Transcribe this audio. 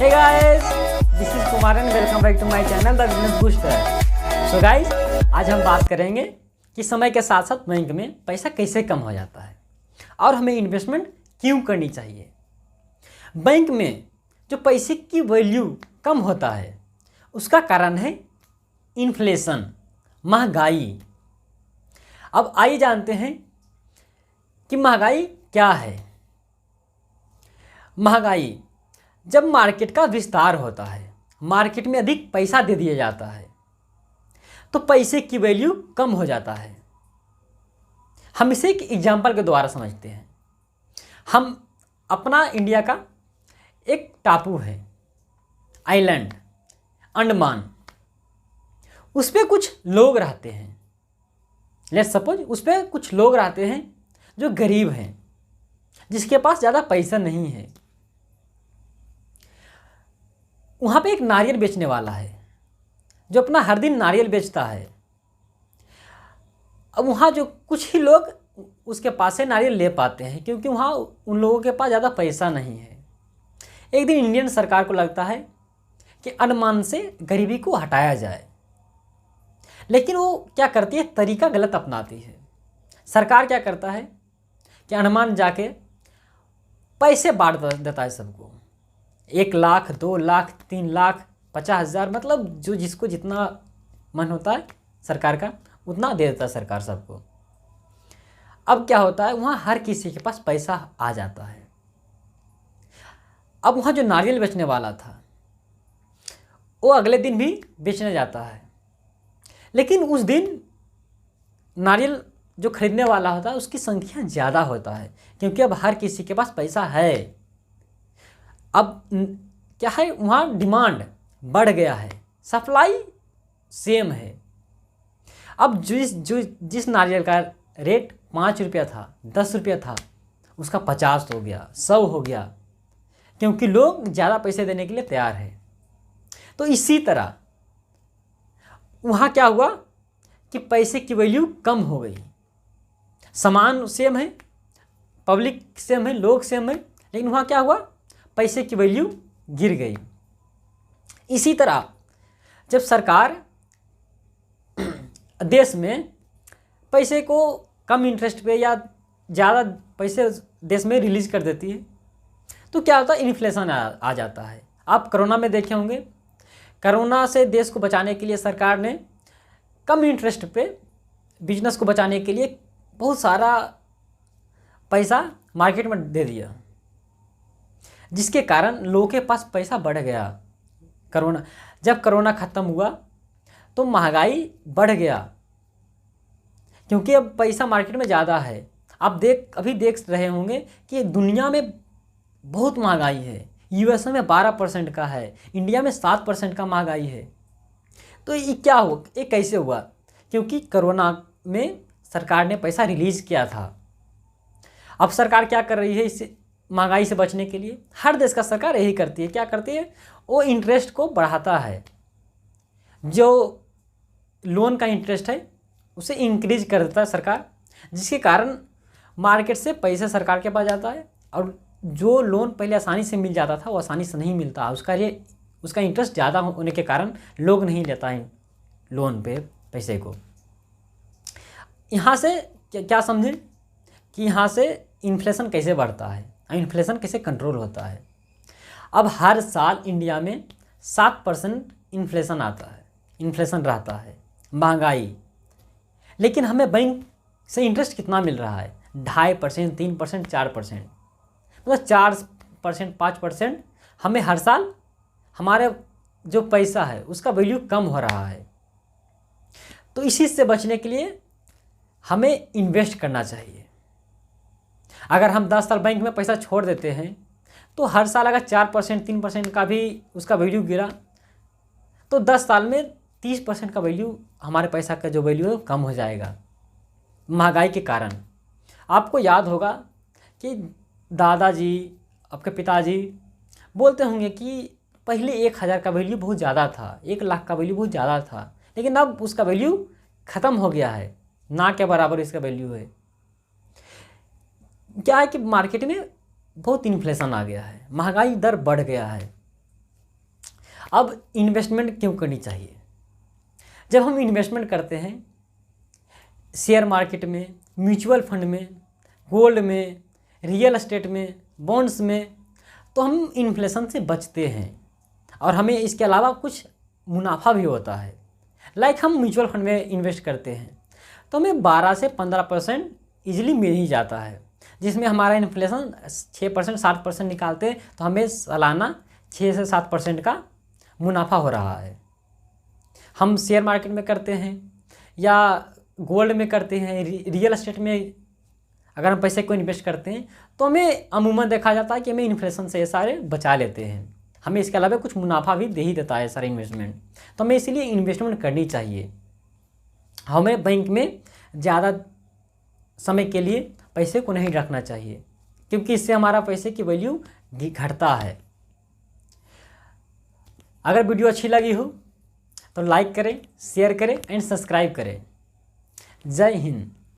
Hey guys, this is Kumar and welcome back to my channel the business booster. So guys, आज हम बात करेंगे कि समय के साथ साथ बैंक में पैसा कैसे कम हो जाता है और हमें इन्वेस्टमेंट क्यों करनी चाहिए। बैंक में जो पैसे की वैल्यू कम होता है उसका कारण है इन्फ्लेशन, महंगाई। अब आइए जानते हैं कि महंगाई क्या है। महंगाई जब मार्केट का विस्तार होता है, मार्केट में अधिक पैसा दे दिया जाता है तो पैसे की वैल्यू कम हो जाता है। हम इसे एक एग्जाम्पल के द्वारा समझते हैं। हम अपना इंडिया का एक टापू है, आइलैंड अंडमान, उस पर कुछ लोग रहते हैं। लेट्स सपोज उस पर कुछ लोग रहते हैं जो गरीब हैं, जिसके पास ज़्यादा पैसा नहीं है। वहाँ पे एक नारियल बेचने वाला है जो अपना हर दिन नारियल बेचता है। अब वहाँ जो कुछ ही लोग उसके पास से नारियल ले पाते हैं क्योंकि वहाँ उन लोगों के पास ज़्यादा पैसा नहीं है। एक दिन इंडियन सरकार को लगता है कि अंडमान से गरीबी को हटाया जाए, लेकिन वो क्या करती है, तरीका गलत अपनाती है। सरकार क्या करता है कि अंडमान जाके पैसे बांट देता है सबको, 1 लाख, 2 लाख, 3 लाख, 50,000, मतलब जो जिसको जितना मन होता है सरकार का उतना दे देता है सरकार सबको। अब क्या होता है, वहाँ हर किसी के पास पैसा आ जाता है। अब वहाँ जो नारियल बेचने वाला था वो अगले दिन भी बेचने जाता है, लेकिन उस दिन नारियल जो खरीदने वाला होता है उसकी संख्या ज़्यादा होता है क्योंकि अब हर किसी के पास पैसा है। अब क्या है, वहाँ डिमांड बढ़ गया है, सप्लाई सेम है। अब जिस नारियल का रेट 5 रुपया था, 10 रुपया था, उसका 50 हो गया, 100 हो गया, क्योंकि लोग ज़्यादा पैसे देने के लिए तैयार है। तो इसी तरह वहाँ क्या हुआ कि पैसे की वैल्यू कम हो गई। सामान सेम है, पब्लिक सेम है, लोग सेम है, लेकिन वहाँ क्या हुआ, पैसे की वैल्यू गिर गई। इसी तरह जब सरकार देश में पैसे को कम इंटरेस्ट पे या ज़्यादा पैसे देश में रिलीज कर देती है तो क्या होता है, इन्फ्लेशन आ जाता है। आप कोरोना में देखे होंगे, कोरोना से देश को बचाने के लिए सरकार ने कम इंटरेस्ट पे बिजनेस को बचाने के लिए बहुत सारा पैसा मार्केट में दे दिया, जिसके कारण लोगों के पास पैसा बढ़ गया। जब कोरोना ख़त्म हुआ तो महंगाई बढ़ गया क्योंकि अब पैसा मार्केट में ज़्यादा है। आप अभी देख रहे होंगे कि दुनिया में बहुत महंगाई है। यूएसए में 12% का है, इंडिया में 7% का महंगाई है। तो ये क्या हो, ये कैसे हुआ, क्योंकि कोरोना में सरकार ने पैसा रिलीज़ किया था। अब सरकार क्या कर रही है, इससे महंगाई से बचने के लिए हर देश का सरकार यही करती है। क्या करती है, वो इंटरेस्ट को बढ़ाता है। जो लोन का इंटरेस्ट है उसे इंक्रीज कर देता है सरकार, जिसके कारण मार्केट से पैसे सरकार के पास जाता है और जो लोन पहले आसानी से मिल जाता था वो आसानी से नहीं मिलता। उसका इंटरेस्ट ज़्यादा होने के कारण लोग नहीं लेता है लोन पे पैसे को। यहाँ से क्या समझें कि यहाँ से इन्फ्लेशन कैसे बढ़ता है, इन्फ्लेशन कैसे कंट्रोल होता है। अब हर साल इंडिया में 7% इन्फ्लेशन आता है, इन्फ्लेशन रहता है, महंगाई। लेकिन हमें बैंक से इंटरेस्ट कितना मिल रहा है, 2.5%, 3%, 4%, मतलब 4%, 5% हमें हर साल हमारे जो पैसा है उसका वैल्यू कम हो रहा है। तो इसी से बचने के लिए हमें इन्वेस्ट करना चाहिए। अगर हम 10 साल बैंक में पैसा छोड़ देते हैं तो हर साल अगर 4%, 3% का भी उसका वैल्यू गिरा तो 10 साल में 30% का वैल्यू, हमारे पैसा का जो वैल्यू है कम हो जाएगा महंगाई के कारण। आपको याद होगा कि दादाजी, आपके पिताजी बोलते होंगे कि पहले 1,000 का वैल्यू बहुत ज़्यादा था, 1 लाख का वैल्यू बहुत ज़्यादा था, लेकिन अब उसका वैल्यू ख़त्म हो गया है, ना के बराबर इसका वैल्यू है। क्या है कि मार्केट में बहुत इन्फ्लेशन आ गया है, महंगाई दर बढ़ गया है। अब इन्वेस्टमेंट क्यों करनी चाहिए? जब हम इन्वेस्टमेंट करते हैं शेयर मार्केट में, म्यूचुअल फंड में, गोल्ड में, रियल एस्टेट में, बॉन्ड्स में, तो हम इन्फ्लेशन से बचते हैं और हमें इसके अलावा कुछ मुनाफा भी होता है। लाइक हम म्यूचुअल फंड में इन्वेस्ट करते हैं तो हमें 12 से 15% ईजिली मिल ही जाता है, जिसमें हमारा इन्फ्लेशन 6% 7% निकालते हैं तो हमें सालाना 6 से 7% का मुनाफा हो रहा है। हम शेयर मार्केट में करते हैं या गोल्ड में करते हैं, रियल एस्टेट में अगर हम पैसे को इन्वेस्ट करते हैं तो हमें अमूमन देखा जाता है कि हमें इन्फ्लेशन से ये सारे बचा लेते हैं, हमें इसके अलावा कुछ मुनाफा भी दे ही देता है सारा इन्वेस्टमेंट। तो हमें इसीलिए इन्वेस्टमेंट करनी चाहिए। हमें बैंक में ज़्यादा समय के लिए पैसे को नहीं रखना चाहिए, क्योंकि इससे हमारा पैसे की वैल्यू घटता है। अगर वीडियो अच्छी लगी हो तो लाइक करें, शेयर करें एंड सब्सक्राइब करें। जय हिंद।